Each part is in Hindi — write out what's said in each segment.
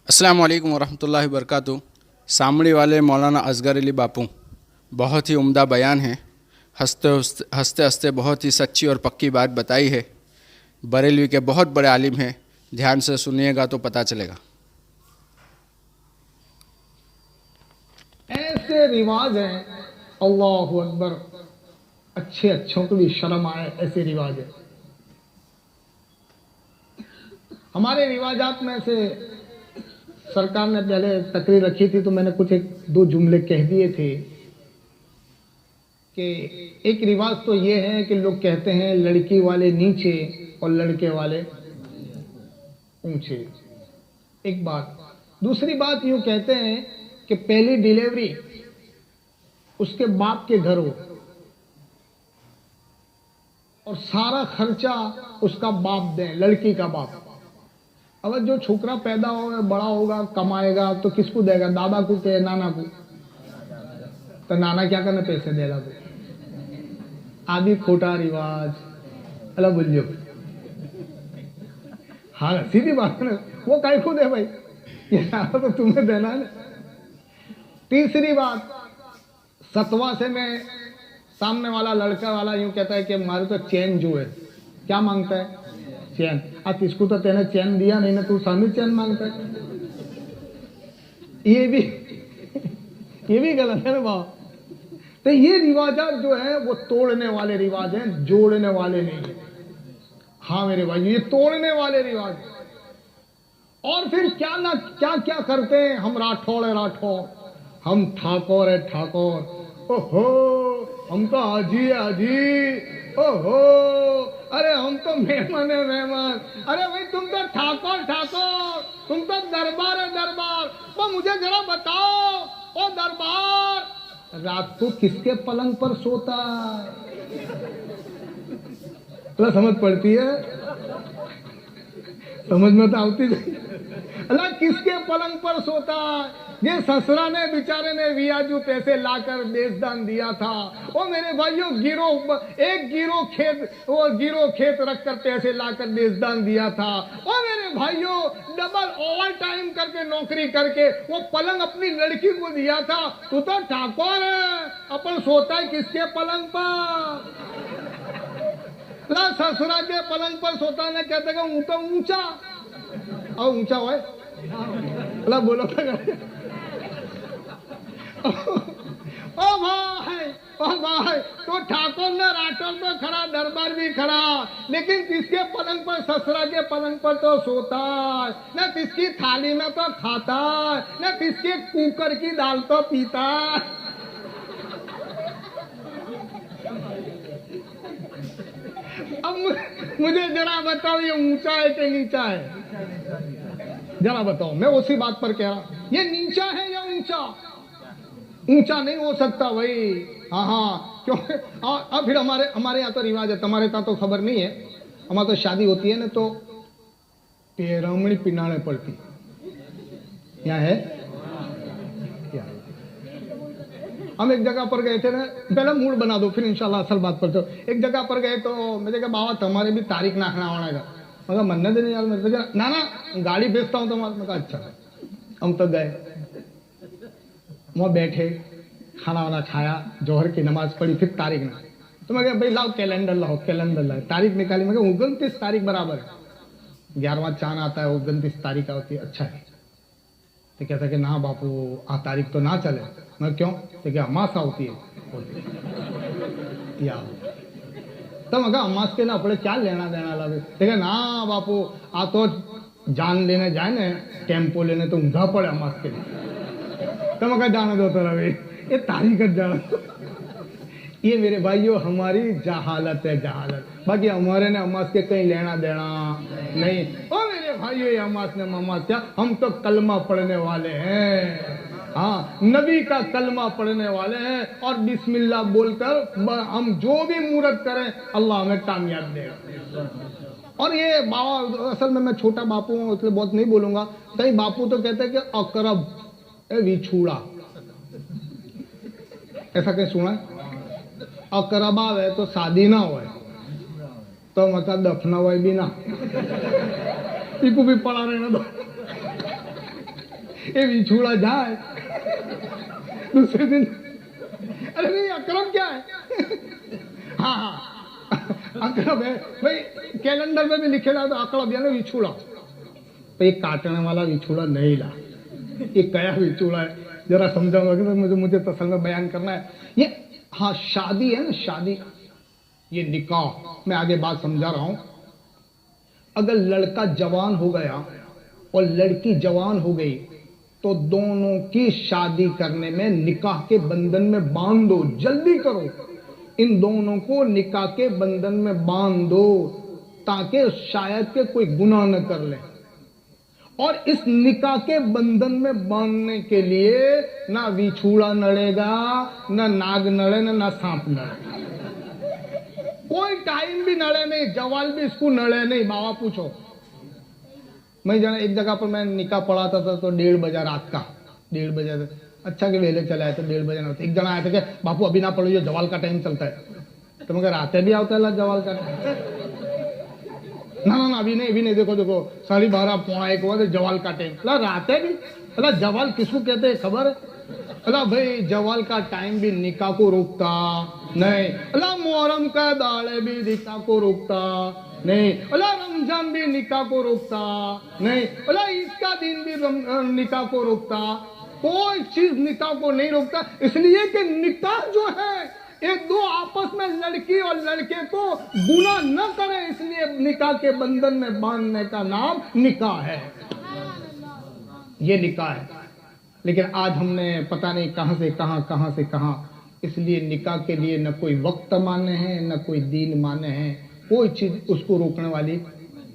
अस्सलाम वालेकुम वरहमतुल्लाहि वबरकातुहू। सामड़ी वाले मौलाना असगर अली बापू, बहुत ही उम्दा बयान है। हंसते हंसते हंसते बहुत ही सच्ची और पक्की बात बताई है। बरेलवी के बहुत बड़े आलिम हैं, ध्यान से सुनिएगा तो पता चलेगा। ऐसे रिवाज हैं, अल्लाहु अकबर, अच्छे अच्छों को भी शर्म आए ऐसे रिवाज है। हमारे रिवाजात में से सरकार ने पहले तकरीर रखी थी तो मैंने कुछ एक दो जुमले कह दिए थे कि एक रिवाज तो ये है कि लोग कहते हैं लड़की वाले नीचे और लड़के वाले ऊंचे। एक बात। दूसरी बात यूं कहते हैं कि पहली डिलीवरी उसके बाप के घर हो और सारा खर्चा उसका बाप दे, लड़की का बाप। अगर जो छोकरा पैदा होगा, बड़ा होगा, कमाएगा तो किसको देगा? दादा को के नाना को? तो नाना क्या करने पैसे देगा? तो आदि खोटा रिवाज अला बोलियो। हाँ सीधी बात है ना, वो काय को दे भाई, ये सारा तो तुम्हें देना है ना। तीसरी बात, सतवा से में सामने वाला लड़का वाला यूं कहता है कि हमारे तो चैन जो है, क्या मांगता है? चैन। अब इसको तो तेने चैन दिया नहीं ना, तू सामने चैन मांगता है। ये भी गलत है ना बाप। तो ये रिवाजात जो है वो तोड़ने वाले रिवाज हैं, जोड़ने वाले नहीं है। हाँ मेरे भाई, ये तोड़ने वाले रिवाज। और फिर क्या ना क्या क्या करते हैं। हम राठौड़ है राठौड़, हम ठाकुर है ठाकुर, ओहो हम तो हाजी है हाजी, ओहो अरे हम तो मेहमान है मेहमान। अरे भाई तुम तो ठाकुर ठाकुर, तुम तो दरबार है दरबार। वो मुझे जरा बताओ, ओ दरबार रात को किसके पलंग पर सोता है? तो समझ पड़ती है? समझ में तो आती नहीं। अल्लाह किसके पलंग पर सोता है? ये ससुरा ने बेचारे ने वियाजू पैसे लाकर देशदान दिया था। ओ मेरे भाइयों, एक गिरो खेत रखकर पैसे लाकर देशदान दिया था। ओ मेरे भाइयों, डबल ओवर टाइम करके नौकरी करके वो पलंग अपनी लड़की को दिया था। तू तो ठाकुर है, अपन सोता है किसके पलंग पर? ससुरा के पलंग पर सोता ने कहते ऊंचा और ऊंचा हो। बोलो ओ भाई तो ठाकुर ने राठौर तो खड़ा, दरबार भी खड़ा, लेकिन किसके पलंग पर? ससुरा के पलंग पर तो सोता है, न किसकी थाली में तो खाता है, न किसके कुकर की दाल तो पीता है। अब मुझे जरा बताओ, ये ऊंचा है कि नीचा है? जरा बताओ। मैं उसी बात पर कह रहा, ये नीचा है या ऊंचा? ऊंचा नहीं हो सकता भाई। हाँ क्यों? अब फिर हमारे यहाँ तो रिवाज है, तुम्हारे यहाँ तो खबर नहीं है। हमारे तो शादी होती है ना तो पेरमणी पिनाने पड़ती। यहाँ है? हम एक जगह पर गए थे ना, पहले मूड बना दो फिर इंशाल्लाह असल बात पर। तो एक जगह पर गए तो मैंने कहा बाबा तुम्हारे भी तारीख नाखना होना है। मगर मन्ने देने यार, मेरे ना गाड़ी बेचता हूँ तुम्हारे। मैं कहा अच्छा। हम तो गए, वहाँ बैठे, खाना वाना खाया, जोहर की नमाज पढ़ी, फिर तारीख ना। तो मैं कहा भाई लाओ कैलेंडर लाओ, कैलेंडर लाओ। तारीख निकाली, मैं 29 तारीख बराबर है। 11वां चांद आता है, 29 तारीख होती है। अच्छा है। तो कहता कि ना बापू आ तारीख तो ना चले। मैं क्यों? तो क्या अमासा होती है? या तो मगर अमास के ना अपने क्या लेना देना लगे। देखा ना बापू आ तो जान लेने जाए ना, टेम्पो लेने तो ऊंधा पड़े अमास के लिए। तो मगर जाने दो तो रवि, ये तारीख जाना। ये मेरे भाइयों हमारी जहालत है, जहालत। बाकी हमारे ने अमास के कहीं लेना देना नहीं। ओ मेरे भाइयों, ये अमास ने ममास क्या, हम तो कलमा पढ़ने वाले हैं। हाँ, नबी का कलमा पढ़ने वाले हैं और बिस्मिल्लाह बोलकर हम जो भी मूरत करें अल्लाह हमें कामयाब देगा। और ये बाबा, असल में मैं छोटा बापू हूँ इसलिए बहुत नहीं बोलूंगा। कई बापू तो कहते हैं कि अकरब विछूड़ा, ऐसा कहीं सुना है? अकरब आवे तो शादी ना हो तो मतलब दफना हुआ भी ना, इको भी पड़ा रहना दो। ये विछूड़ा जाए दूसरे दिन, अरे नहीं अकरम क्या है? हाँ हाँ अकरम है भाई, कैलेंडर में भी लिखेला तो अकरम यानी विछूड़ा। तो ये काटने वाला विछूड़ा नहीं ला, ये कया विछूड़ा है जरा समझाऊंगा कि मुझे तसल में बयान करना है। ये हाँ शादी है ना, शादी, ये निकाह, मैं आगे बात समझा रहा हूं। अगर लड़का जवान हो गया और लड़की जवान हो गई तो दोनों की शादी करने में निकाह के बंधन में बांध दो, जल्दी करो, इन दोनों को निकाह के बंधन में बांध दो ताकि शायद के कोई गुनाह न कर ले। और इस निकाह के बंधन में बांधने के लिए ना विछूड़ा नड़ेगा, ना नाग नड़े, ना सांप नड़े, कोई टाइम भी नड़े नहीं, जवाल भी इसको नड़े नहीं। बाबा पूछो, मैं जाना एक जगह पर मैं निकाह पढ़ाता था तो 1:30 बजे रात का, 1:30 बजे अच्छा के वेले चला आया तो 1:30 बजे ना, एक जना आया था कि बापू अभी ना पढ़ो, जवाल का टाइम चलता है। तो मगर रात भी आता है जवाल का टाइम, ना अभी नहीं, देखो 12:30 पौना 1 हुआ जवाल का टाइम, रात है भी, अल्लाह जवाल किसको कहते हैं खबर है? अल्लाह भाई जवाल का टाइम भी निकाह को रोकता नहीं, अल्लाह मुहर्रम का दाड़े भी निकाह को रोकता नहीं, अल्लाह रमजान भी निकाह को रोकता नहीं, अल्लाह ईद का दिन भी निकाह को रोकता, कोई चीज निकाह को नहीं रोकता। इसलिए कि निकाह जो है एक दो आपस में लड़की और लड़के को गुनाह न करे, इसलिए निकाह के बंधन में बांधने का नाम निकाह है, ये निकाह है। लेकिन आज हमने पता नहीं कहां से कहां, इसलिए निकाह के लिए न कोई वक्त माने हैं, न कोई दीन माने हैं, कोई चीज उसको रोकने वाली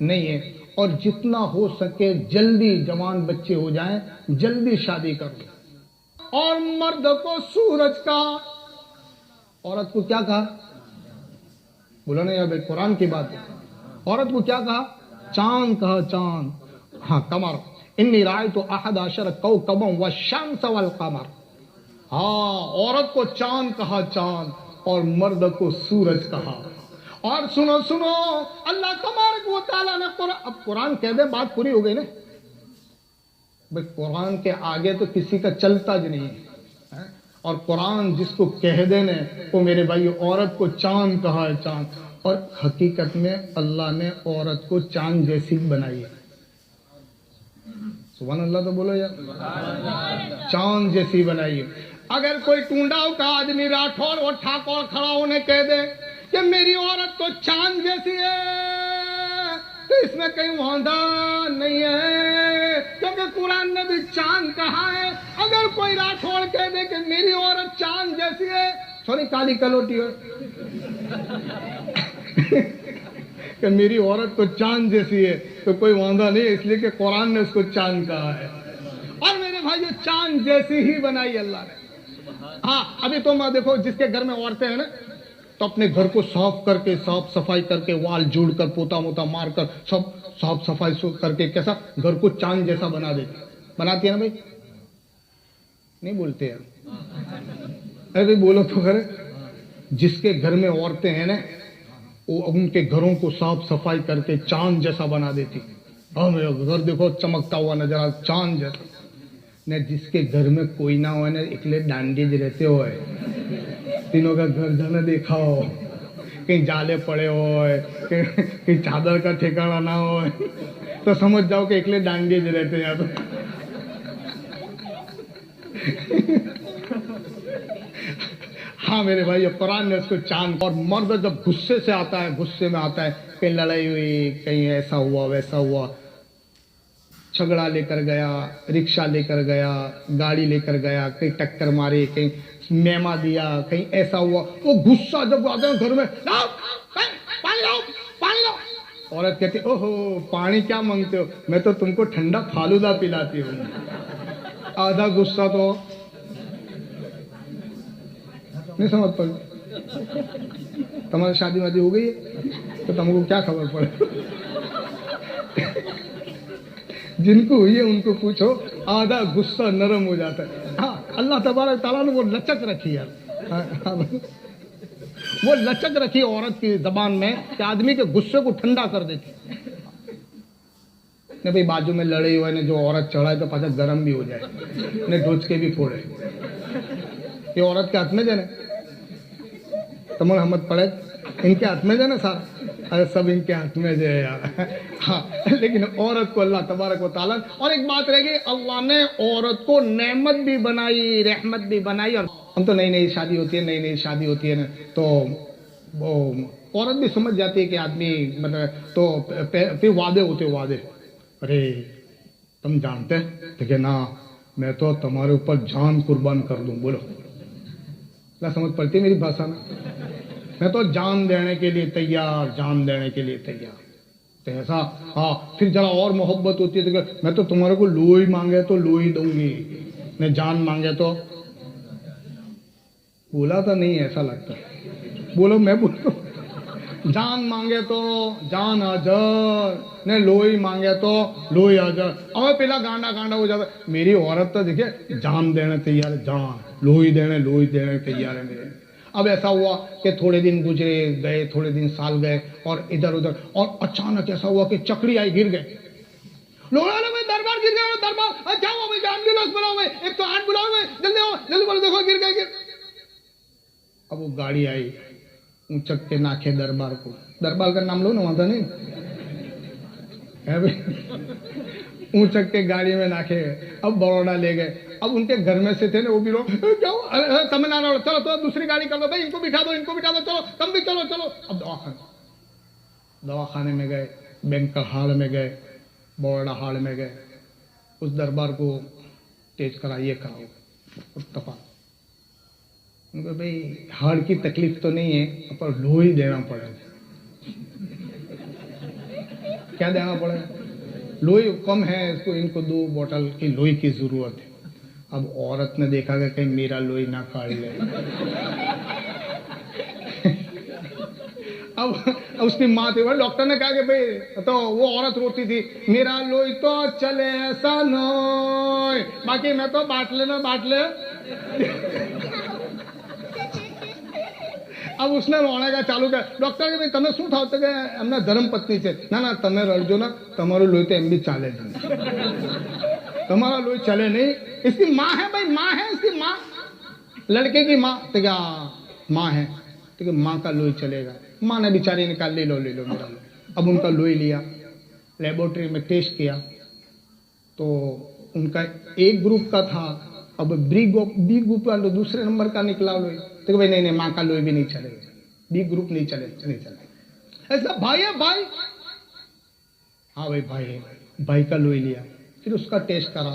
नहीं है। और जितना हो सके जल्दी जवान बच्चे हो जाएं, जल्दी शादी कर लो। और मर्द को सूरज का, औरत को क्या कहा? बोलो ना यार भाई, कुरान की बात है। औरत को क्या कहा? चांद कहा, चांद, हाँ कमर, इन्नी राय तो अहद अशर कौकबम व शम्स वल कमर। हाँ औरत को चांद कहा, चांद, और मर्द को सूरज कहा। और सुनो अल्लाह तबारक व तआला ने अब कुरान कह दे बात पूरी हो गई ना भाई, कुरान के आगे तो किसी का चलता ज नहीं है। और कुरान जिसको कह देने वो मेरे भाई औरत को चांद कहा है, चांद, और हकीकत में अल्लाह ने औरत को चांद जैसी बनाई है। सुभान अल्लाह तो बोलो यार, चांद जैसी बनाई है। अगर कोई टूंडाव का आदमी राठौर और ठाकुर खड़ा होने कह दे कि मेरी औरत तो चांद जैसी है, तो इसमें कहीं वादा नहीं है, क्योंकि कुरान ने भी चांद कहा है। अगर कोई राठौर कह दे कि मेरी औरत चांद जैसी है, सॉरी काली कलोटी है कि मेरी औरत तो चांद जैसी है, तो कोई वादा नहीं है, इसलिए कि कुरान ने उसको चांद कहा है। और मेरे भाई जो चांद जैसी ही बनाई अल्लाह ने। हाँ अभी तो मैं देखो जिसके घर में औरतें हैं ना, तो अपने घर को साफ करके, साफ सफाई करके, वाल जोड़ कर, पोता मोता मार कर, सब साफ सफाई करके कैसा घर को चांद जैसा बना देती, बनाती है ना भाई? नहीं बोलते यार, अरे भाई बोलो तो खरे। जिसके घर में औरतें हैं ना, वो उनके घरों को साफ सफाई करके चांद जैसा बना देती। हाँ मेरा घर देखो चमकता हुआ नजर, चांद जैसा। न जिसके घर में कोई ना हो ना, इकले डांडीज रहते हो, तीनों का घर जाना देखा हो, कहीं जाले पड़े हो, कहीं चादर का ठिकाना ना हो, तो समझ जाओ कि इकले डांडीज रहते हैं यहाँ तो। हाँ मेरे भाई कुरान ने उसको चांद। और मर्द जब गुस्से से आता है, गुस्से में आता है, कहीं लड़ाई हुई, कहीं ऐसा हुआ वैसा हुआ, झगड़ा लेकर गया, रिक्शा लेकर गया, गाड़ी लेकर गया, कहीं टक्कर मारी, कहीं मेमा दिया, कहीं ऐसा हुआ, वो गुस्सा जब आता है घर में, लाओ पानी लाओ, पानी लाओ। औरत कहती ओहो पानी क्या मांगते हो, मैं तो तुमको ठंडा फालूदा पिलाती हूँ। आधा गुस्सा तो नहीं समझ पाई। तुम्हारी शादी वादी हो गई है तो तुमको क्या खबर पड़े? जिनको हुई है उनको पूछो, आधा गुस्सा नरम हो जाता है। हाँ अल्लाह तबारक तआला ने वो लचक रखी है, वो लचक रखी औरत की जबान में कि आदमी के गुस्से को ठंडा कर देती। ने भाई बाजू में लड़ी हुए ने जो औरत चढ़ाए तो पाछा गरम भी हो जाए ने ढोचके भी फोड़े। ये औरत के हाथ में जाने तुम्हें हमत पड़े इनके हाथ में जाने सारा, अरे सब इनके हाथ में जो है यार। हाँ, लेकिन औरत को अल्लाह तबारक व तआला, और एक बात रहेगी, अल्लाह ने औरत को नेमत भी बनाई, रहमत भी बनाई। और हम तो नई नई शादी होती है ना, तो वो औरत भी समझ जाती है कि आदमी मतलब, तो फिर वादे होते वादे, अरे तुम जानते हैं तो क्या ना, मैं तो तुम्हारे ऊपर जान कुर्बान कर दूं। बोलो क्या समझ पड़ती है मेरी भाषा में? मैं तो जान देने के लिए तैयार, जान देने के लिए तैयार। तो ऐसा, हाँ, फिर जरा और मोहब्बत होती है तो मैं तो तुम्हारे को लोई मांगे तो लोई दूंगी, मैं जान मांगे तो, बोला तो नहीं ऐसा लगता, बोलो मैं बोलता, जान मांगे तो जान हाजर, ने लोई मांगे तो लोई हाजर। अब पहला गांडा गांडा हो जाता, मेरी औरत तो देखिए जान देने तैयार है, जान लोई देने तैयार है मेरे। अब ऐसा हुआ कि थोड़े दिन गुजरे गए, थोड़े दिन साल गए, और इधर उधर, और अचानक ऐसा हुआ कि चकड़ी आई, गिर गए लोग, दरबार गिर गया, दरबार जाओ भाई, एम्बुलेंस बुलाओ भाई, 108 बुलाओ भाई, जल्दी आओ, जल्दी बोलो, देखो गिर गए। अब वो गाड़ी आई, ऊंचक के नाखे दरबार को, दरबार का नाम लो ना, वहां नहीं है भाई, ऊंचक के गाड़ी में नाखे गए। अब बड़ौदा ले गए। अब उनके घर में से थे ना वो भी लोग, जाओ तमिलनाडु, चलो तो दूसरी गाड़ी कर लो भाई, इनको बिठा दो, चलो तुम भी चलो। अब दवाखाने में गए, बैंकर हाल में गए, बड़ौदा हाल में गए, उस दरबार को तेज करा, ये कराओ, तपा। उनको भाई हार्ट की तकलीफ तो नहीं है, पर लोही देना पड़ेगा। क्या देना पड़ेगा? लोही कम है, इसको, इनको 2 बोतल की लोही की जरूरत है। अब औरत ने देखा कि कहीं मेरा लोही ना काट ले। अब उसकी माँ थी, डॉक्टर ने कहा कि भाई, तो वो औरत रोती थी, मेरा लोही तो चले ऐसा नो, बाकी मैं तो बांट ले। अब उसने रोने का चालू किया। डॉक्टर के भाई તમે શું થાવ તો કે એમના ધર્મપત્ની છે, ના તમે રડજો ના, તમારું લોહી તો એમ બી ચાલે જ નહીં, તમારા લોહી चले नहीं। इसकी माँ है भाई, माँ है इसकी माँ, लड़के की माँ, तो क्या माँ है, तो क्या माँ का लोही चलेगा। माँ ने बेचारी ने कहा ले लो मेरा लोही। अब उनका लोही लिया, लेबोरेटरी में टेस्ट किया, तो उनका एक ग्रुप का था। अब बी ग्रुप का दूसरे नंबर का निकला लोही, तो भाई नहीं माँ का लोही भी नहीं चलेगा, बी ग्रुप नहीं चलेगा। ऐसा भाई है भाई, हाँ भाई भाई है, भाई का लोही लिया, फिर उसका टेस्ट करा।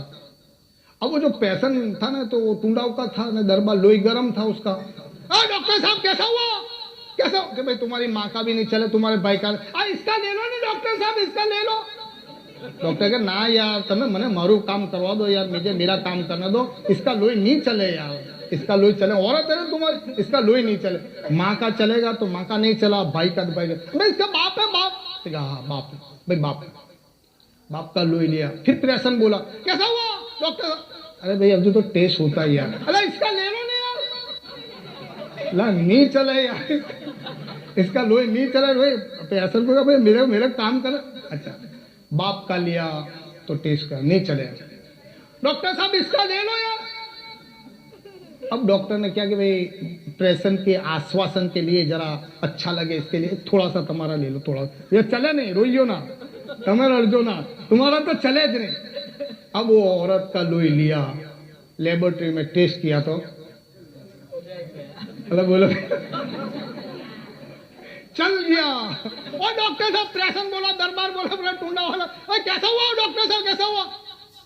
अब वो जो पेशेंट था ना, तो वो टुंडाव का था ना, दरबार लोही गर्म था उसका। डॉक्टर साहब कैसा हुआ? कि भाई तुम्हारी माँ का भी नहीं चले, तुम्हारे भाई का, इसका ले लो ना डॉक्टर साहब, इसका ले लो। डॉक्टर के ना यार, તમે મને મારું काम करवा दो यार, मुझे मेरा काम करने दो, इसका लोही नहीं चले यार, इसका लोही चले, औरत है ना तुम्हारी, इसका लोही नहीं चले। माँ का चलेगा तो माँ का नहीं चला, भाई का भाई इसका बाप है, बाप, हाँ बाप भाई, बाप का लोही लिया। फिर प्रेशन बोला, कैसा हुआ डॉक्टर? अरे भाई अभी तो टेस्ट होता है यार। अरे इसका ले लो ना यार, ला नहीं चले यार, इसका लोही नहीं चला भाई, प्रेशन बोला भाई मेरा काम कर। अच्छा, बाप का लिया तो टेस्ट कर, नहीं चले। डॉक्टर साहब इसका ले लो यार। अब डॉक्टर ने क्या कि भाई प्रेशन के आश्वासन के लिए, जरा अच्छा लगे इसके लिए, थोड़ा सा तुम्हारा ले लो, थोड़ा, ये चले नहीं, रोइयो ना, तुम्हें रड़जो ना, तुम्हारा तो चले ज नहीं। अब वो औरत का लोही लिया, लेबोरेटरी में टेस्ट किया तो बोलो चल गया। और डॉक्टर साहब प्रेशन बोला, दरबार बोला, टूंडा वाला, कैसा हुआ डॉक्टर साहब, कैसा हुआ?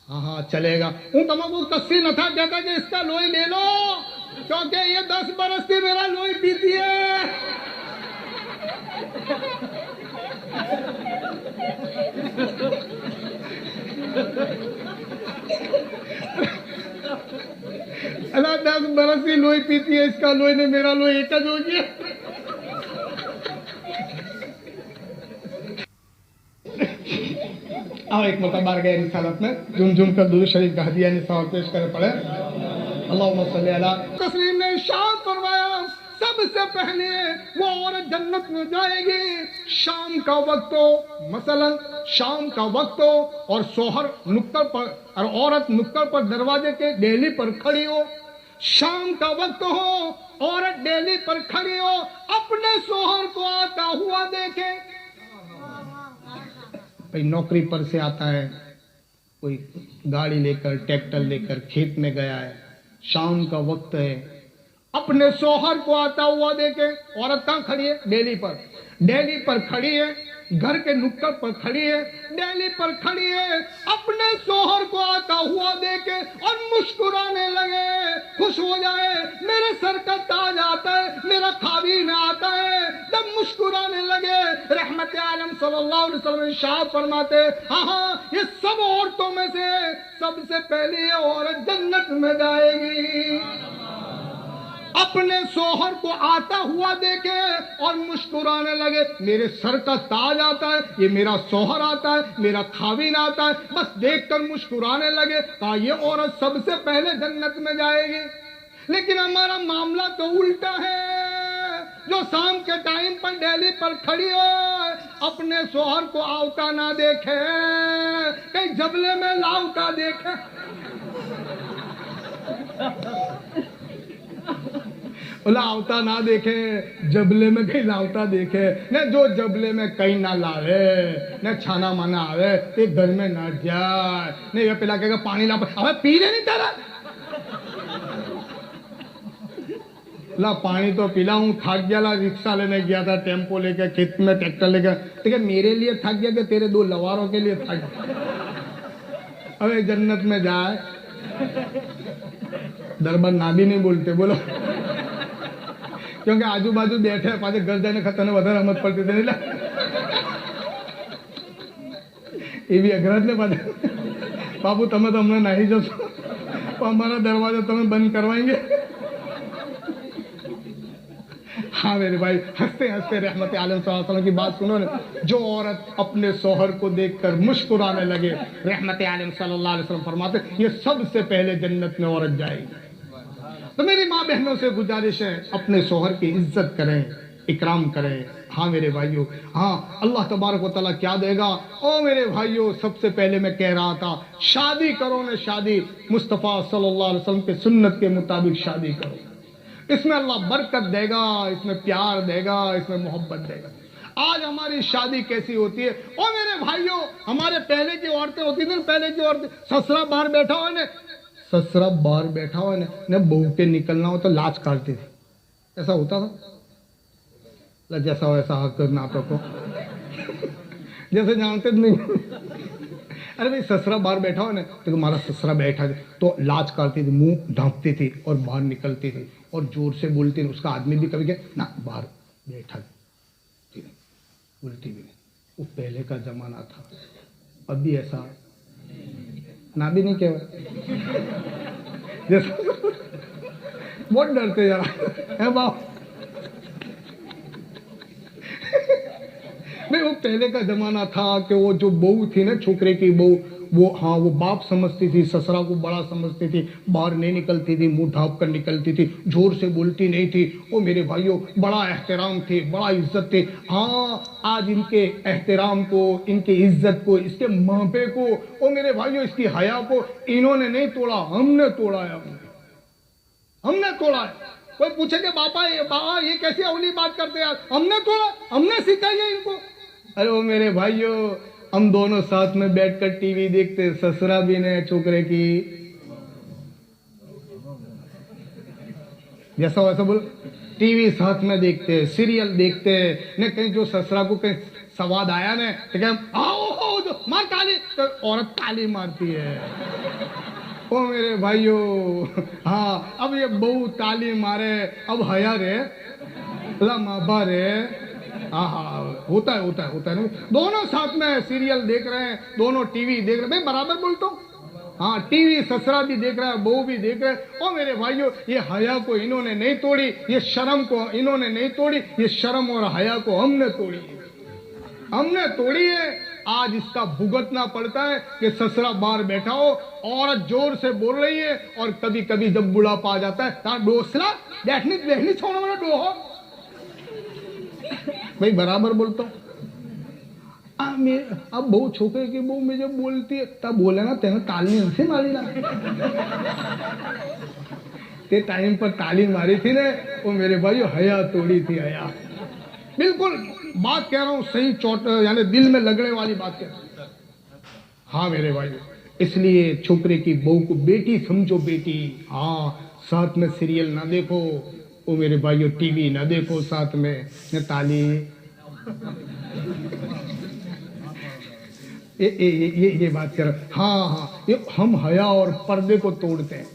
हाँ चलेगा। हूँ तमको कस्सी न था कहता कि इसका लोही ले लो, क्योंकि ये 10 बरस से मेरा लोही पीती है। अल्लाह 10 बरस से लोही पीती है, इसका लोही ने मेरा लोही एक हो गया। एक मरतबा बार गए रिसालत में झुम कर दुरूद शरीफ का हदिया निसार पेश करे पड़े। अल्लाहुम्मा सल्ली अला तस्लीम ने इरशाद फरमाया, सबसे पहले वो औरत जन्नत में जाएगी। शाम का वक्त हो, मसलन शाम का वक्त हो और शौहर नुक्कड़ पर और औरत नुक्कड़ पर दरवाजे के डेली पर खड़ी हो। शाम का वक्त हो, औरत डेली पर खड़ी हो, अपने शौहर को आता हुआ देखे। भाई नौकरी पर से आता है, कोई गाड़ी लेकर ट्रैक्टर लेकर खेत में गया है, शाम का वक्त है, अपने शौहर को आता हुआ देखे। औरत कहाँ खड़ी है? डेली पर खड़ी है, घर के नुक्कड़ पर खड़ी है, डेली पर खड़ी है, अपने शौहर को आता हुआ देखे और मुस्कुराने लगे, खुश हो जाए। मेरे सर का ताज आता है, मेरा खाबीन आता है, तब मुस्कुराने लगे। रहमत आलम सल्लल्लाहु अलैहि वसल्लम इरशाद फरमाते, हाँ ये सब औरतों में से सबसे पहले ये औरत जन्नत में जाएगी। अपने शौहर को आता हुआ देखे और मुस्कुराने लगे। मेरे सर का ताज आता है, ये मेरा शौहर आता है, मेरा खाविन आता है, बस देखकर मुस्कुराने लगे। कहा ये औरत सबसे पहले जन्नत में जाएगी। लेकिन हमारा मामला तो उल्टा है, जो शाम के टाइम पर डेली पर खड़ी हो, अपने शौहर को आवता ना देखे, कहीं जबले में लावता देखे। लावता ना देखे, जबले में कहीं लावता देखे न, जो जबले में कहीं ना लावे न, छाना माना आवे, एक घर में ना जाए न, ये पिला के पानी ला, अबे पी ले नहीं तारा, ला पानी तो पिला हूँ, थक गया। ला रिक्शा लेने गया था, टेम्पो लेके, खेत में ट्रैक्टर लेके, ठीक है मेरे लिए थक गया कि तेरे दो लवारों के लिए थक गया। अबे जन्नत में जाए, दरबार ना भी नहीं बोलते, बोलो क्योंकि आजू बाजू बैठे पाछे घर जाने खतरने વધારે રમત પડતી હતી એટલે એ બી અઘરા જ ને પાછા બાપુ તમે તો હમણાં નાહી જશો તો અમારા દરવાજા તમે બંધ કરવાएंगे। हाँ मेरे भाई, हंसते हंसते रहमत आलम सल्लल्लाहु अलैहि वसल्लम की बात सुनो ना। जो औरत अपने शौहर को देखकर मुस्कुराने लगे, रहमत आलम सल्लल्लाहु अलैहि वसल्लम फरमाते ये सबसे पहले जन्नत में औरत जाएगी। तो मेरी माँ बहनों से गुजारिश है, अपने शौहर की इज्जत करें, इकराम करें। हाँ मेरे भाइयों, हाँ अल्लाह तबारक व तआला क्या देगा। ओ मेरे भाइयों, सबसे पहले मैं कह रहा था, शादी करो ना, शादी मुस्तफ़ा सल्लल्लाहु अलैहि वसल्लम के सुन्नत के मुताबिक शादी करो। इसमें अल्लाह बरकत देगा, इसमें प्यार देगा, इसमें मोहब्बत देगा। आज हमारी शादी कैसी होती है? ओ मेरे भाइयों, हमारे पहले की औरतें होती थी, पहले की औरतें, ससुरा बाहर बैठा हो ने, ससुरा बाहर बैठा हो ने, बहू के निकलना हो तो लाज काटती थी। ऐसा होता था, जैसा हो ऐसा हक करना आप को जैसे जानते नहीं। अरे भाई ससुरा बाहर बैठा हो ना, तो हमारा ससुरा बैठा है तो लाज काटती थी, मुंह ढांपती थी और बाहर निकलती थी और जोर से बोलती थी। उसका आदमी भी कभी क्या ना, बाहर बैठा बोलती भी नहीं। वो पहले का जमाना था, अभी ऐसा ना भी नहीं कह जैसा बहुत डरते जरा है बाप। नहीं, वो पहले का जमाना था कि वो जो बहू थी ना, छोकरे की बहू, वो हाँ वो बाप समझती थी, ससुरा को बड़ा समझती थी, बाहर नहीं निकलती थी, मुंह ढाँप कर निकलती थी, जोर से बोलती नहीं थी। वो मेरे भाइयों बड़ा एहतराम थे, बड़ा इज्जत थे। हाँ आज इनके एहतराम को, इनके इज्जत को, इसके महबे को, वो मेरे भाइयों इसकी हया को इन्होंने नहीं तोड़ा, हमने तोड़ा है, हमने तोड़ा है। कोई पूछे कि बाबा ये कैसी अवली बात करते हैं? हमने तोड़ा, हमने सिखाई है इनको। अरे वो मेरे भाइयों, हम दोनों साथ में बैठकर टीवी देखते, ससुरा भी ने छोकरे की जैसा वैसा बोल, टीवी साथ में देखते, सीरियल देखते ने, कहीं जो ससुरा को कहीं स्वाद आया ने तो क्या आओ जो मार ताली, तो औरत ताली मारती है। ओ मेरे भाइयों, हाँ अब ये बहू ताली मारे, अब हया रे ला माबा रे। हाँ होता है ना, दोनों साथ में सीरियल देख रहे हैं, दोनों टीवी देख रहे हैं, मैं बराबर बोलता हूँ। हाँ टीवी ससुरा भी देख रहा है, बहू भी देख रहे हैं। ओ मेरे भाइयों, ये हया को इन्होंने नहीं तोड़ी, ये शर्म को इन्होंने नहीं तोड़ी, ये शर्म और हया को हमने तोड़ी है, हमने तोड़ी है। आज इसका भुगतना पड़ता है कि ससुरा बाहर बैठा हो, औरत जोर से बोल रही है, और कभी कभी जब बुढ़ापा आ जाता है तार डोसला बैठनी बैठनी छोड़ो मेरा डोहो। भाई बराबर बोलता हूँ। अब बहु छोकरे की बहु में जब बोलती है तब बोले ना तेने ताली नहीं मारी ना, ते टाइम पर ताली मारी थी ने, वो मेरे भाई हया तोड़ी थी, हया। बिल्कुल बात कह रहा हूँ, सही चोट यानी दिल में लगने वाली बात कह रहा हूँ। हाँ मेरे भाई, इसलिए छोकरे की बहू को बेटी समझो, बेटी। हाँ, साथ में सीरियल ना देखो, वो मेरे भाइयों टीवी ना देखो साथ में, ताली ये बात कर। हाँ हाँ, ये हम हया और पर्दे को तोड़ते हैं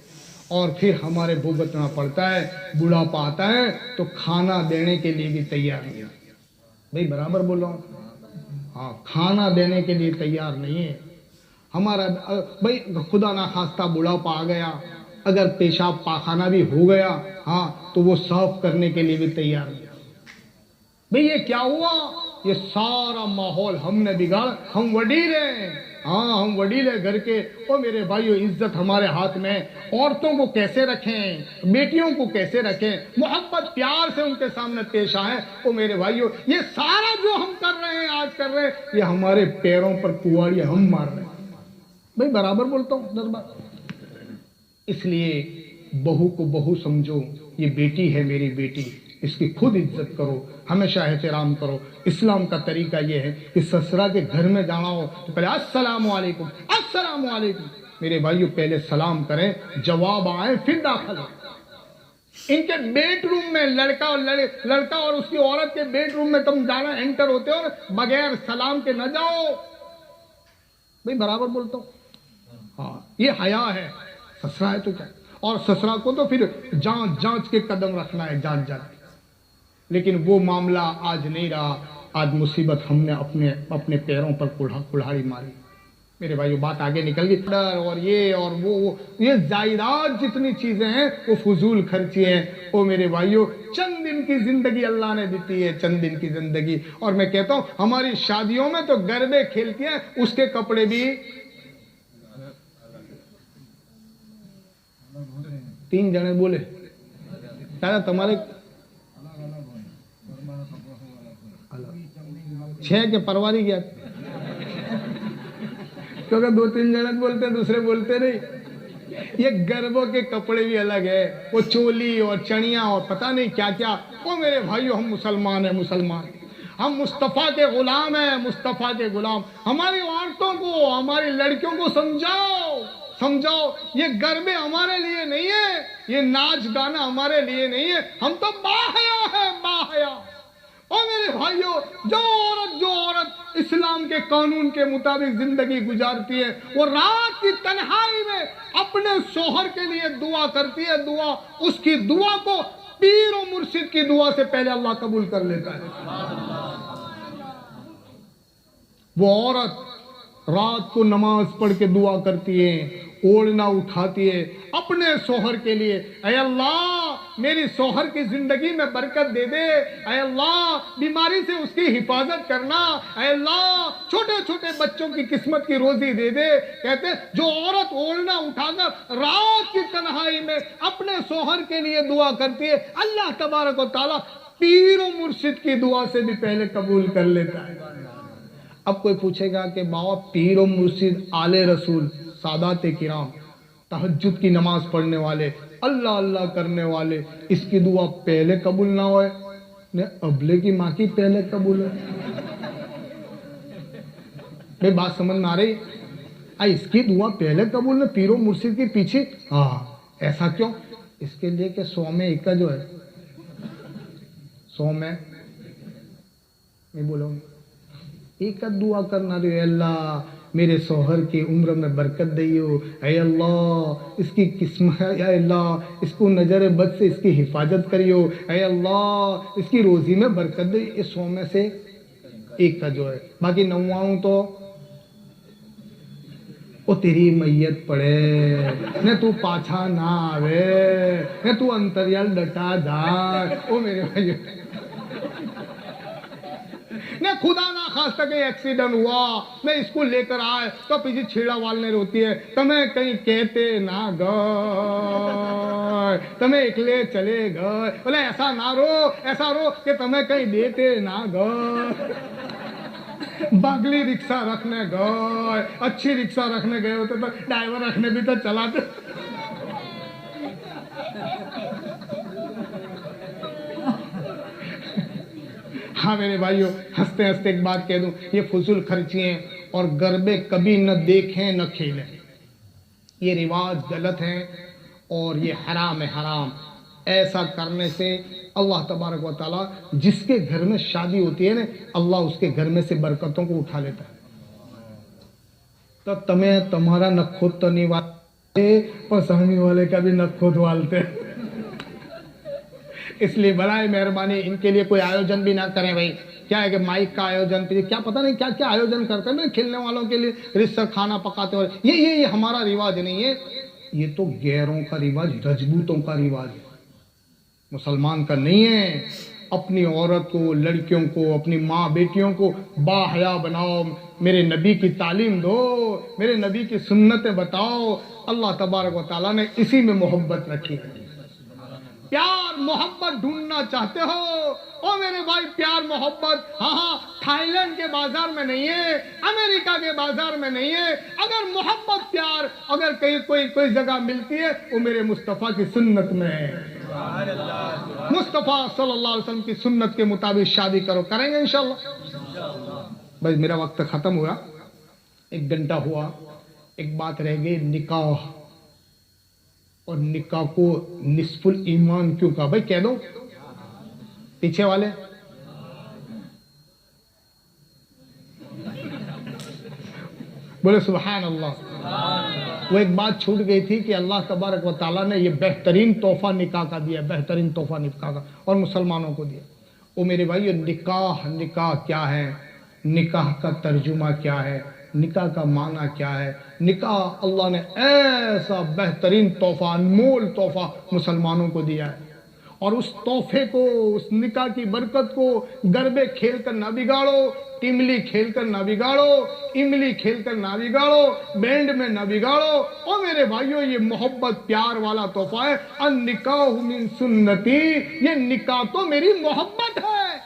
और फिर हमारे भुगतना पड़ता है, बुढ़ापा आता है तो खाना देने के लिए भी तैयार नहीं है। भाई बराबर बोल रहा हूँ। हाँ, खाना देने के लिए तैयार नहीं है हमारा। भाई खुदा ना खास्ता बुढ़ापा आ गया, अगर पेशाब पाखाना भी हो गया, हाँ, तो वो साफ करने के लिए भी तैयार नहीं। भाई ये क्या हुआ? ये सारा माहौल हमने बिगाड़ा। हम वडील हैं, हाँ हम वडील है घर के। ओ मेरे भाइयों, इज्जत हमारे हाथ में। औरतों को कैसे रखें, बेटियों को कैसे रखें, मोहब्बत प्यार से उनके सामने पेश आए। ओ मेरे भाइयों, ये सारा जो हम कर रहे हैं, आज कर रहे हैं, ये हमारे पैरों पर कुआड़ियां हम मार रहे हैं। भाई बराबर बोलता हूँ दरबार। इसलिए बहू को बहू समझो, ये बेटी है मेरी बेटी, इसकी खुद इज्जत करो, हमेशा एहतराम करो। इस्लाम का तरीका ये है कि ससुरा के घर में जाना हो तो पहले अस्सलाम वालेकुम, अस्सलाम वालेकुम। मेरे भाइयों, पहले सलाम करें, जवाब आए फिर दाखिल हो। इनके बेडरूम में लड़का और उसकी औरत के बेडरूम में तुम जाना, एंटर होते हो और बगैर सलाम के न जाओ। भाई बराबर बोलता हूँ। हाँ, ये हया है। ससुरा है तो क्या, और ससुरा को तो फिर जांच के कदम रखना है, जांच। लेकिन वो मामला आज नहीं रहा। आज मुसीबत हमने अपने पैरों पर कुल्हाड़ी मारी। मेरे भाइयों, बात आगे निकल गई। डर और ये और वो ये जायदाद जितनी चीजें हैं वो फजूल खर्ची हैं। ओ मेरे भाइयों, चंद दिन की जिंदगी अल्लाह ने दी है, चंद दिन की जिंदगी। और मैं कहता हूँ, हमारी शादियों में तो गरबे खेलती हैं, उसके कपड़े भी 3 जने बोले दादा तुम्हारे 6 के परवारी क्या, क्योंकि 2-3 जने बोलते, दूसरे बोलते नहीं। ये गरबों के कपड़े भी अलग है, वो चोली और चनिया और पता नहीं क्या क्या। वो मेरे भाइयों, हम मुसलमान हैं, मुसलमान, हम मुस्तफ़ा के गुलाम हैं, मुस्तफ़ा के गुलाम। हमारी औरतों को, हमारी लड़कियों को समझाओ, ये गरबे हमारे लिए नहीं है, ये नाच गाना हमारे लिए नहीं है। हम तो बाहया है, बाहया। और मेरे भाइयों, जो औरत इस्लाम के कानून के मुताबिक जिंदगी गुजारती है, वो रात की तन्हाई में अपने शोहर के लिए दुआ करती है। दुआ, उसकी दुआ को पीर और मुर्शिद की दुआ से पहले अल्लाह कबूल कर लेता है। वो औरत रात को नमाज पढ़ के दुआ करती है, ओढ़ना उठाती है अपने शोहर के लिए। ऐ अल्लाह, मेरी शोहर की जिंदगी में बरकत दे दे। ऐ अल्लाह, बीमारी से उसकी हिफाजत करना। ऐ अल्लाह, छोटे छोटे बच्चों की किस्मत की रोजी दे दे। कहते, जो औरत ओढ़ना उठाकर रात की तन्हाई में अपने शोहर के लिए दुआ करती है, अल्लाह तबारक व तआला पीर और मुर्शिद की दुआ से भी पहले कबूल कर लेता है। अब कोई पूछेगा कि बाबा, पीर और मुर्शिद, आले रसूल, सादात किराम, तहज्जुद की नमाज पढ़ने वाले, अल्लाह अल्लाह करने वाले, इसकी दुआ पहले कबूल ना होए ने अबले की माँ की पहले कबूल है? ये बात समझ में आ रही? इसकी दुआ पहले कबूल ने पीरो मुर्शिद के पीछे। हाँ, ऐसा क्यों? इसके लिए कि 100 में एक का जो है, 100 में नहीं बोलोगे, एक का दुआ करना रे, अल्लाह मेरे शोहर की उम्र में बरकत दियो, ऐ अल्लाह इसकी किस्मत, या अल्लाह इसको नजर बद से इसकी हिफाजत करियो, ऐ अल्लाह इसकी रोजी में बरकत दे। इस 100 में से एक का जो है, बाकी 99 तो ओ तेरी मैयत पड़े ने, तू पाछा ना आवे ने, तू अंतरियाल डटा जा। ओ मेरे भाई, न खुदा ना खास्ता कहीं एक्सीडेंट हुआ, मैं स्कूल लेकर आए तो पीछे छेड़ा वालने रोती है, तुम्हें कहीं कहते ना गए, तुम्हें एकले चले गए, बोले ऐसा ना रो, ऐसा रो कि तुम्हें कहीं देते ना गए। बागली रिक्शा रखने गए, अच्छी रिक्शा रखने गए होते तो ड्राइवर रखने भी तो चलाते। हाँ मेरे भाइयों, हंसते हंसते एक बात कह दूं, ये फजूल खर्ची हैं और गरबे कभी न देखें न खेलें। ये रिवाज गलत है और ये हराम है, हराम। ऐसा करने से अल्लाह तबारक व तआला जिसके घर में शादी होती है ना, अल्लाह उसके घर में से बरकतों को उठा लेता है। तो तुम्हें तुम्हारा नखुद तो नहीं वालते और सामने वाले का भी नखुद वालते। इसलिए बराए मेहरबानी इनके लिए कोई आयोजन भी ना करें भाई। क्या है कि माइक का आयोजन, क्या पता नहीं क्या क्या आयोजन करते हैं खेलने वालों के लिए, रिश्ता खाना पकाते हो, ये हमारा रिवाज नहीं है, ये तो गैरों का रिवाज, रजबूतों का रिवाज है, मुसलमान का नहीं है। अपनी औरत को, लड़कियों को, अपनी माँ बेटियों को बाहया बनाओ, मेरे नबी की तालीम दो, मेरे नबी की सुन्नतें बताओ। अल्लाह तबारक व तआला ने इसी में मोहब्बत रखी है। प्यार मोहब्बत ढूंढना चाहते हो ओ मेरे भाई, प्यार मोहब्बत हाँ थाईलैंड के बाजार में नहीं है, अमेरिका के बाजार में नहीं है। अगर मोहब्बत प्यार अगर कहीं कोई जगह मिलती है वो मेरे मुस्तफ़ा की सुन्नत में है। मुस्तफ़ा सल्लल्लाहु अलैहि वसल्लम की सुन्नत के मुताबिक शादी करो, करेंगे इंशाल्लाह। बस मेरा वक्त खत्म हुआ, 1 घंटा हुआ, एक बात रह गई, निकाह। और निकाह को निस्फुल ईमान क्यों कहा भाई, कह दो पीछे वाले। बोले सुभान अल्लाह। वो एक बात छूट गई थी कि अल्लाह तबारक व तआला ने ये बेहतरीन तोहफा निकाह का दिया, बेहतरीन तोहफा निकाह का, और मुसलमानों को दिया। वो मेरे भाई, ये निकाह क्या है, निकाह का तर्जुमा क्या है, निकाह का माना क्या है। निकाह अल्लाह ने ऐसा बेहतरीन तोहफा, अनमोल तोहफा मुसलमानों को दिया है, और उस तोहफे को, उस निकाह की बरकत को गरबे खेल कर ना बिगाड़ो, टिमली खेल कर ना बिगाड़ो, इमली खेल कर ना बिगाड़ो, बैंड में ना बिगाड़ो। और मेरे भाइयों, ये मोहब्बत प्यार वाला तोहफा है। अन निकाह मिन सुन्नती, ये निकाह तो मेरी मोहब्बत है।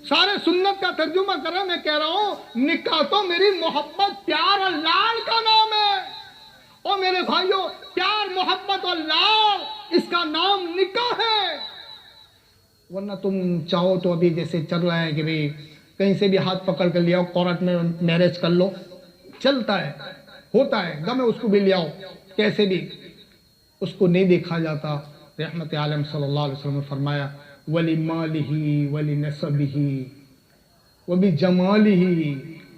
सारे सुन्नत का तर्जुमा कर रहा, मैं कह रहा हूं निकाह तो मेरी मोहब्बत, प्यार और लाल का नाम है। और मेरे भाइयों, प्यार मोहब्बत और लाल, इसका नाम निकाह है। वरना तुम चाहो तो अभी जैसे चल रहा है कि भाई कहीं से भी हाथ पकड़ कर ले आओ, कोर्ट में मैरिज कर लो, चलता है, होता है, गम है, उसको भी ले आओ, कैसे भी उसको नहीं देखा जाता। रहमत आलम सल्लल्लाहु अलैहि वसल्लम ने फरमाया, वली मालिही वली नसबिही वबी जमालिही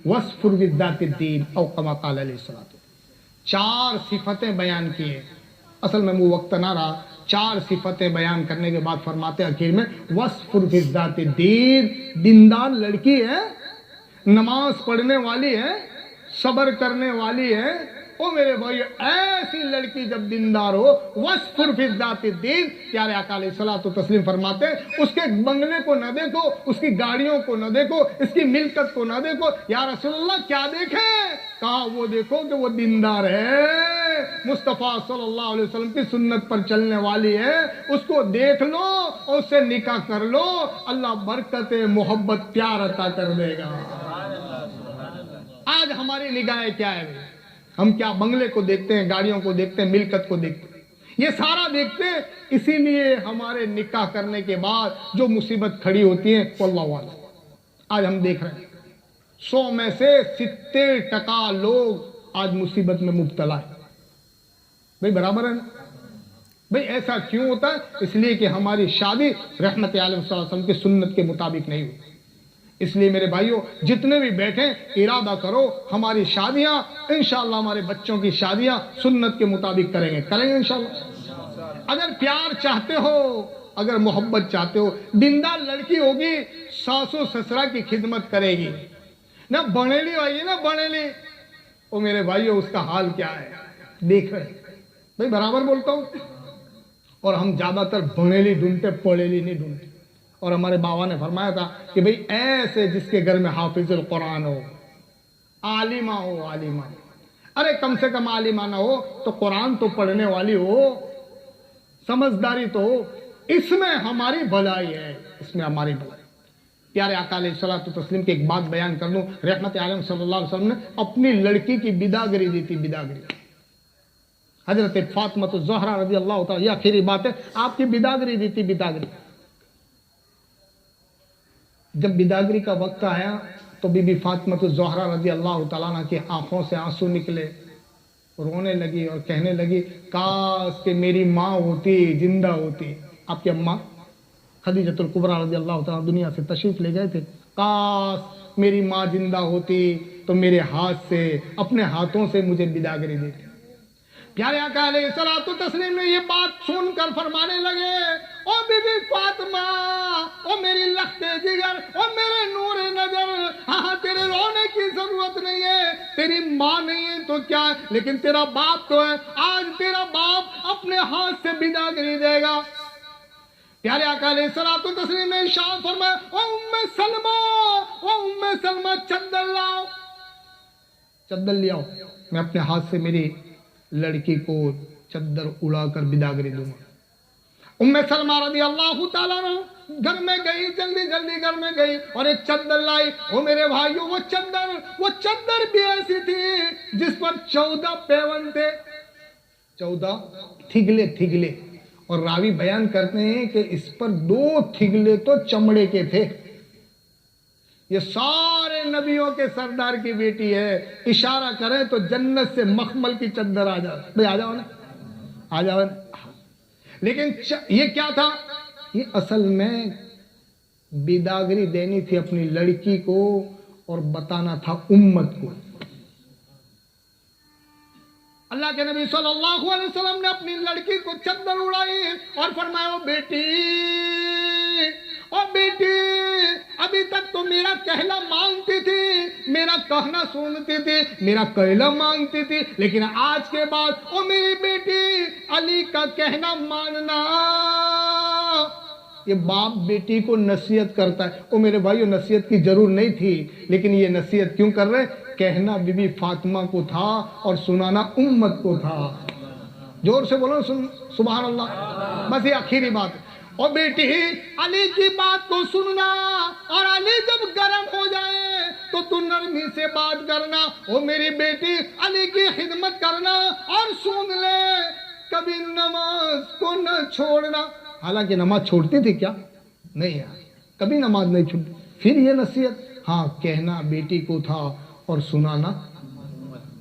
वस्फुर विद्दातिद्दीन औ कमा क़ाल अलैहि सलातो। 4 सिफतें बयान किए, असल में वो वक्त ना रहा। 4 सिफतें बयान करने के बाद फरमाते आखिर में, वस्फुर विद्दातिद्दीन, दीनदार लड़की है, नमाज पढ़ने वाली है, सब्र करने वाली है। ओ मेरे भाई, ऐसी लड़की जब दीनदार हो, वस्फुर फिज़्ज़ातिद्दीन, प्यारे आका अलैहिस्सलातु तस्लीम फरमाते, उसके बंगले को न देखो, उसकी गाड़ियों को न देखो, इसकी मिल्कत को न देखो। या रसूलुल्लाह क्या देखे? कहा वो देखो कि वो दीनदार है, मुस्तफ़ा सल्लल्लाहु अलैहि वसल्लम की सुन्नत पर चलने वाली है, उसको देख लो और उससे निकाह कर लो, अल्लाह बरकत मोहब्बत प्यार अता कर देगा। आज हमारी निगाहें क्या है? हम क्या बंगले को देखते हैं, गाड़ियों को देखते हैं, मिल्कत को देखते हैं, ये सारा देखते हैं। इसीलिए हमारे निकाह करने के बाद जो मुसीबत खड़ी होती है, अल्लाह वाला आज हम देख रहे हैं, 100 में से 70% लोग आज मुसीबत में मुब्तला है। भाई बराबर है ना भाई? ऐसा क्यों होता है? इसलिए कि हमारी शादी रहमत आलम सल्लल्लाहु अलैहि वसल्लम की सुन्नत के मुताबिक नहीं हुई। इसलिए मेरे भाइयों, जितने भी बैठे, इरादा करो हमारी शादियां इंशाअल्लाह, हमारे बच्चों की शादियां सुन्नत के मुताबिक करेंगे इंशाअल्लाह। अगर प्यार चाहते हो, अगर मोहब्बत चाहते हो, दीनदार लड़की होगी, सासू ससुरा की खिदमत करेगी ना, बनेली आई ना बनेली, ओ मेरे भाइयों उसका हाल क्या है देख रहे भाई, बराबर बोलता हूं। और हम ज्यादातर बनेली ढूंढते, पढ़ेली नहीं ढूंढते। और हमारे बाबा ने फरमाया था कि भाई ऐसे जिसके घर में हाफिजुल कुरान हो, आलिमा हो, आलिमा हो, अरे कम से कम आलिमा ना हो तो कुरान तो पढ़ने वाली हो, समझदारी तो हो, इसमें हमारी भलाई है, इसमें हमारी भलाई। प्यारे आका अलैहिस्सलातु तस्लीम की एक बात बयान कर दूं, रहमत आलम सल्लल्लाहु अलैहि वसल्लम ने अपनी लड़की की बिदागरी दी थी, बिदागरी। हजरत फातिमा ज़हरा रज़ी अल्लाह तआला, ये आखिरी बात है, आपकी बिदागरी दी थी, बिदागरी। जब बिदागरी का वक्त आया तो बीबी फातिमा ज़हरा रज़ी अल्लाह तआला की आंखों से आंसू निकले, रोने लगी और कहने लगी, काश कि मेरी माँ होती, जिंदा होती। आपकी अम्मा खदीजतुल कुबरा रज़ी अल्लाह तआला दुनिया से तशरीफ ले गए थे। काश मेरी माँ जिंदा होती तो मेरे हाथ से, अपने हाथों से मुझे बिदागरी देती। प्यारे आका अलैहिस्सलातु तस्लीम ने ये बात सुनकर फरमाने लगे, ओ बीबी फातिमा, ओ मेरी लख्ते जिगर, ओ मेरे नूरे नजर, हाँ तेरे रोने की जरूरत नहीं है, तेरी माँ नहीं है तो क्या, लेकिन तेरा बाप तो है। आज तेरा बाप अपने हाथ से बिदागरी देगा। प्यारे आका अलैहिस्सलातु तस्लीम ने इरशाद फरमाया, ओ उम्मे सलमा, ओ उम्मे सलमा, चद्दर लाओ, चद्दर ले आओ, मैं अपने हाथ से मेरी लड़की को चद्दर उड़ाकर बिदागरी दूंगा। उम्मे सलमा रज़ी अल्लाह तआला घर में गई, जल्दी जल्दी घर में गई और एक चद्दर लाई। ओ मेरे भाइयों, वो चद्दर भी ऐसी थी जिस पर 14 पेवन थे, 14 थिगले, थिगले। और रावी बयान करते हैं कि इस पर 2 थिगले तो चमड़े के थे। ये सारे नबियों के सरदार की बेटी है, इशारा करें तो जन्नत से मखमल की चद्दर आ जाए। भाई आ जाओ ना, आ जाओ ना। लेकिन ये क्या था, ये असल में बिदागरी देनी थी अपनी लड़की को और बताना था उम्मत को। अल्लाह के नबी सल्लल्लाहु अलैहि वसल्लम ने अपनी लड़की को चद्दर उड़ाई और फरमाया, ओ बेटी, ओ बेटी, अभी तक तो मेरा कहना मांगती थी, मेरा कहना सुनती थी, मेरा कहना मांगती थी, लेकिन आज के बाद ओ मेरी बेटी, अली का कहना मानना। ये बाप बेटी को नसीहत करता है। ओ मेरे भाइयों, नसीहत की जरूर नहीं थी, लेकिन ये नसीहत क्यों कर रहे? कहना बीबी फातिमा को था और सुनाना उम्मत को था। जोर से बोलो सुभान अल्लाह। बस ये आखिरी बात है। और बेटी, अली की बात को सुनना, और अली जब गर्म हो जाए तो तू नरमी से बात करना। ओ मेरी बेटी, अली की खिदमत करना और सुन ले, कभी नमाज को न छोड़ना। हालांकि नमाज छोड़ती थी क्या? नहीं यार, कभी नमाज नहीं छूटी। फिर ये नसीहत, हाँ, कहना बेटी को था और सुनाना,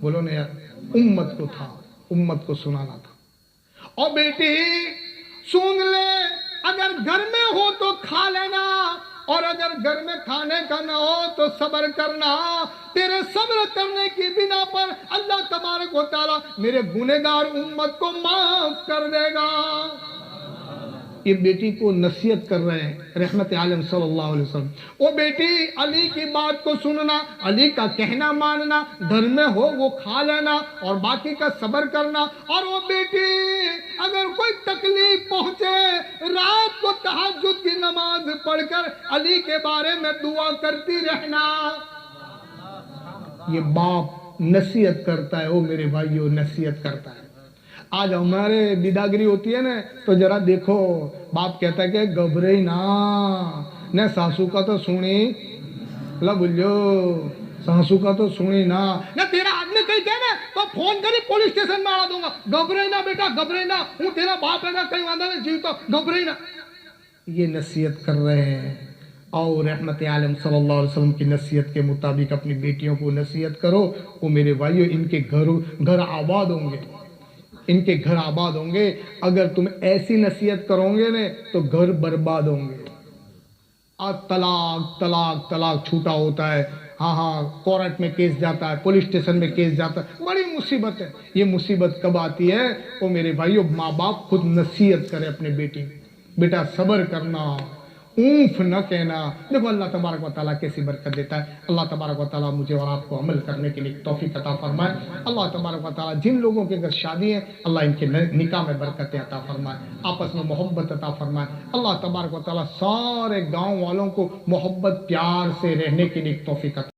बोलो ना यार, उम्मत को था, उम्मत को सुनाना था। और बेटी सुन ले, अगर घर में हो तो खा लेना, और अगर घर में खाने का ना हो तो सब्र करना। तेरे सब्र करने की बिना पर अल्लाह तबारक व तआला मेरे गुनहगार उम्मत को माफ कर देगा। ये बेटी को नसीहत कर रहे हैं रहमत आलम सल्लल्लाहु अलैहि वसल्लम। ओ बेटी, अली की बात को सुनना, अली का कहना मानना, घर में हो वो खा लेना और बाकी का सब्र करना। और वो बेटी, अगर कोई तकलीफ पहुंचे, रात को तहज्जुद की नमाज पढ़कर अली के बारे में दुआ करती रहना। ये बाप नसीहत करता है, ओ मेरे भाइयों, नसीहत करता है। आज हमारे बिदागरी होती है ना, तो जरा देखो, बाप कहता है कि घबरे ना, न सासू का तो सुनी, ला बोलो, सासू का तो सुनी ना, न तेरा आदमी कहीं कहे ना तो फोन करी पुलिस स्टेशन में आ दूंगा। घबरे ना बेटा, घबरे ना, हूँ तेरा बाप है ना, कहीं वादा नहीं, जीव तो घबरे ना। ये नसीहत कर रहे हैं। और रहमत आलम सल्लल्लाहु अलैहि वसल्लम की नसीहत के मुताबिक अपनी बेटियों को नसीहत करो। वो मेरे भाइयों, इनके घर आबाद होंगे, इनके घर आबाद होंगे। अगर तुम ऐसी नसीहत करोगे ने तो घर बर्बाद होंगे। आज तलाक तलाक तलाक छूटा होता है, हाँ हाँ, कोर्ट में केस जाता है, पुलिस स्टेशन में केस जाता है, बड़ी मुसीबत है। ये मुसीबत कब आती है? वो मेरे भाइयों, माँ बाप खुद नसीहत करे अपने बेटी, बेटा सब्र करना, ऊँफ न कहना। देखो अल्लाह तबारक व तआला कैसी बरकत देता है। अल्लाह तबारक व तआला मुझे और आपको अमल करने के लिए तौफीक अता फरमाए। अल्लाह तबारक व तआला जिन लोगों के अगर शादी है अल्लाह इनके निकाह में बरकतें अता फरमाए, आपस में मोहब्बत अता फरमाए। अल्लाह तबारक व तआला सारे गाँव वालों को मोहब्बत प्यार से रहने के लिए तौफीक अता